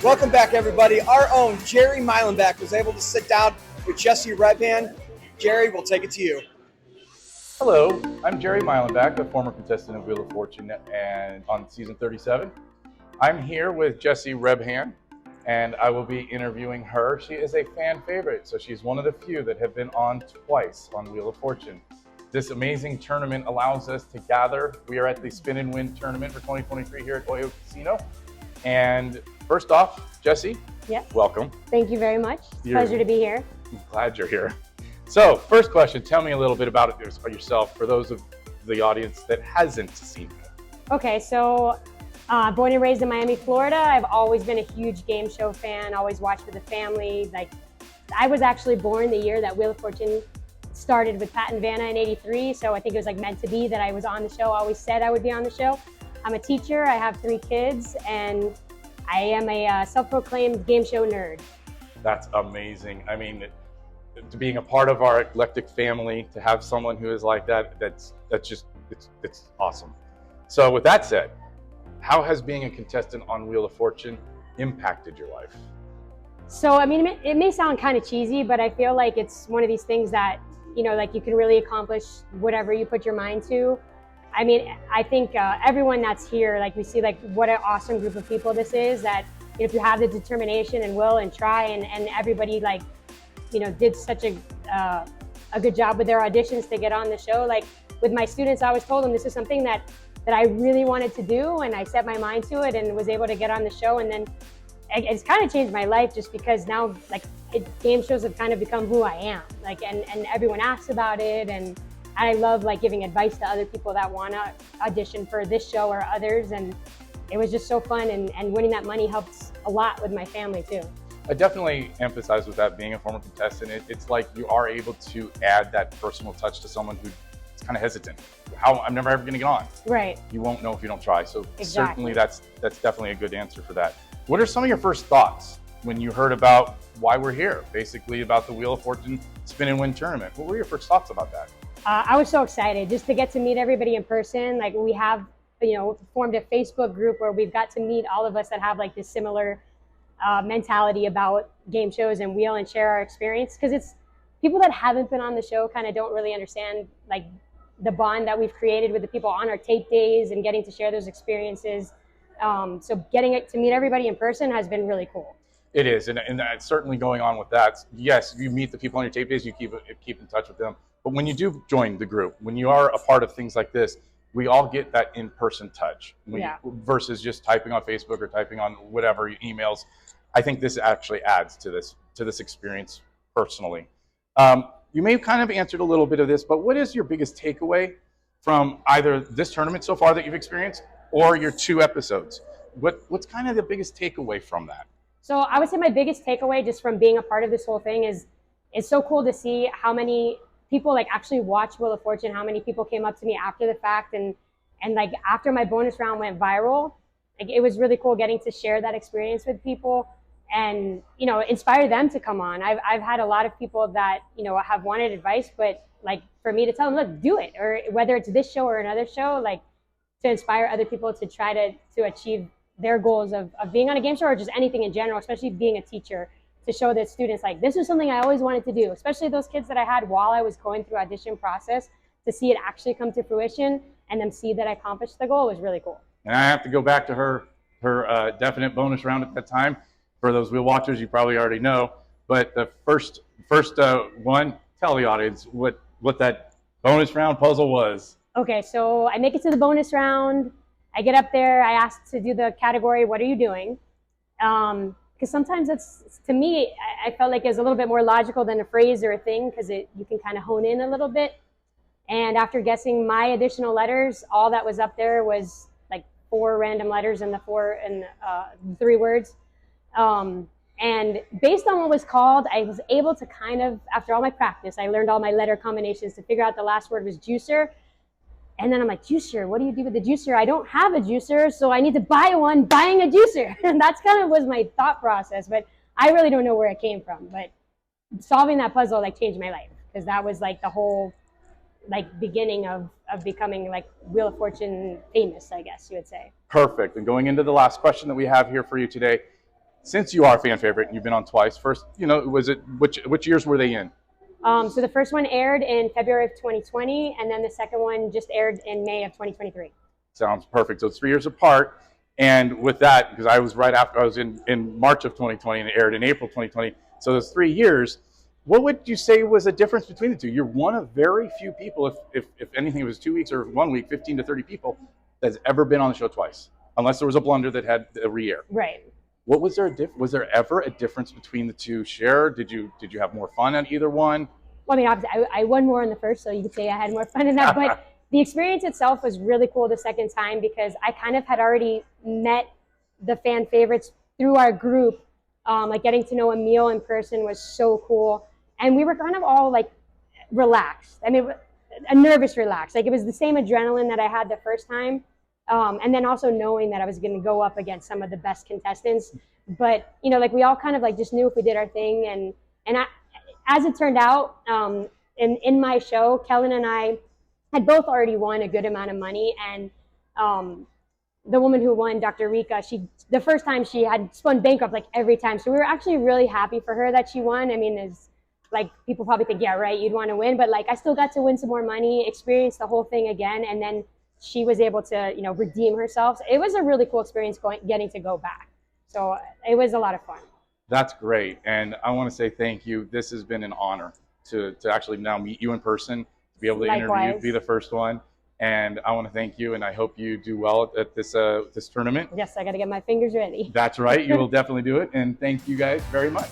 Welcome back, everybody. Our own Jerry Milenbach was able to sit down with Jessie Rebhan. Jerry, we'll take it to you. Hello, I'm Jerry Milenbach, a former contestant of Wheel of Fortune and on season 37. I'm here with Jessie Rebhan, and I will be interviewing her. She is a fan favorite, so she's one of the few that have been on twice on Wheel of Fortune. This amazing tournament allows us to gather. We are at the Spin and Win tournament for 2023 here at Oyo Casino. And first off, Jessie, yes. Welcome. Thank you very much. Pleasure to be here. I'm glad you're here. So, first question, tell me a little bit about yourself for those of the audience that hasn't seen you. Okay, so born and raised in Miami, Florida. I've always been a huge game show fan, always watched with the family. Like, I was actually born the year that Wheel of Fortune started with Pat and Vanna in '83, so I think it was like meant to be that I was on the show. I always said I would be on the show. I'm a teacher, I have 3 kids, and I am a self-proclaimed game show nerd. That's amazing. I mean, to being a part of our eclectic family, to have someone who is like that, that's just, it's awesome. So with that said, how has being a contestant on Wheel of Fortune impacted your life? So, I mean, it may sound kind of cheesy, but I feel like it's one of these things that, you know, like you can really accomplish whatever you put your mind to. I mean, I think everyone that's here, like we see like what an awesome group of people this is, that if you have the determination and will and try, and everybody like, you know, did such a good job with their auditions to get on the show. Like with my students, I always told them this is something that I really wanted to do, and I set my mind to it and was able to get on the show. And then it's kind of changed my life, just because now like game shows have kind of become who I am. Like, and everyone asks about it, and I love like giving advice to other people that want to audition for this show or others. And it was just so fun, and winning that money helps a lot with my family too. I definitely emphasize with that, being a former contestant, it's like you are able to add that personal touch to someone who's kind of hesitant. I'm never ever going to get on. Right. You won't know if you don't try. So exactly. Certainly that's definitely a good answer for that. What are some of your first thoughts when you heard about why we're here? Basically about the Wheel of Fortune Spin and Win tournament. What were your first thoughts about that? I was so excited just to get to meet everybody in person. Like we have, you know, formed a Facebook group where we've got to meet all of us that have like this similar mentality about game shows and Wheel, and share our experience, because it's people that haven't been on the show kind of don't really understand like the bond that we've created with the people on our tape days and getting to share those experiences. So getting to meet everybody in person has been really cool. It is, and that's certainly going on with that. Yes, you meet the people on your tape days, you keep in touch with them. But when you do join the group, when you are a part of things like this, we all get that in-person touch versus just typing on Facebook or typing on whatever emails. I think this actually adds to this experience personally. You may have kind of answered a little bit of this, but what is your biggest takeaway from either this tournament so far that you've experienced or your 2 episodes? What's kind of the biggest takeaway from that? So I would say my biggest takeaway just from being a part of this whole thing is it's so cool to see how many people like actually watch Wheel of Fortune, how many people came up to me after the fact, and like after my bonus round went viral, like it was really cool getting to share that experience with people and, you know, inspire them to come on. I've had a lot of people that, you know, have wanted advice, but like for me to tell them, look, do it, or whether it's this show or another show, like to inspire other people to try to achieve their goals of being on a game show or just anything in general, especially being a teacher, to show the students like this is something I always wanted to do, especially those kids that I had while I was going through audition process, to see it actually come to fruition and them see that I accomplished the goal was really cool. And I have to go back to her definite bonus round at that time. For those Wheel watchers, you probably already know, but the first one, tell the audience what that bonus round puzzle was. Okay, so I make it to the bonus round. I get up there, I ask to do the category, what are you doing? Because sometimes it's, to me, I felt like it's a little bit more logical than a phrase or a thing, because you can kind of hone in a little bit. And after guessing my additional letters, all that was up there was like 4 random letters and 3 words. And based on what was called, I was able to kind of, after all my practice, I learned all my letter combinations to figure out the last word was juicer. And then I'm like, juicer, what do you do with the juicer? I don't have a juicer, so I need to buy one, buying a juicer. And that's kind of was my thought process, but I really don't know where it came from. But solving that puzzle like changed my life, because that was like the whole like beginning of becoming like Wheel of Fortune famous, I guess you would say. Perfect. And going into the last question that we have here for you today, since you are a fan favorite and you've been on twice, first, was it which years were they in? So the first one aired in February of 2020, and then the second one just aired in May of 2023. Sounds perfect. So it's 3 years apart. And with that, because I was right after, I was in March of 2020 and it aired in April 2020. So those 3 years. What would you say was a difference between the two? You're one of very few people, if anything, it was 2 weeks or 1 week, 15 to 30 people that's ever been on the show twice, unless there was a blunder that had a re-air. Right. What was there? Was there ever a difference between the two? Cher, did you have more fun on either one? Well, I mean, obviously, I won more in the first, so you could say I had more fun in that. But the experience itself was really cool the second time because I kind of had already met the fan favorites through our group. Like getting to know Emil in person was so cool. And we were kind of all like relaxed. I mean, a nervous relax. Like it was the same adrenaline that I had the first time. And then also knowing that I was going to go up against some of the best contestants. But, like we all kind of like just knew if we did our thing. And as it turned out, in my show, Kellen and I had both already won a good amount of money. And the woman who won, Dr. Rika, the first time she had spun bankrupt like every time. So we were actually really happy for her that she won. I mean, it's like people probably think, yeah, right, you'd want to win. But like I still got to win some more money, experience the whole thing again. And then she was able to, redeem herself. So it was a really cool experience getting to go back. So it was a lot of fun. That's great. And I want to say thank you. This has been an honor to actually now meet you in person, to be able to interview you, be the first one. And I want to thank you, and I hope you do well at this tournament. Yes, I got to get my fingers ready. That's right. You will definitely do it. And thank you guys very much.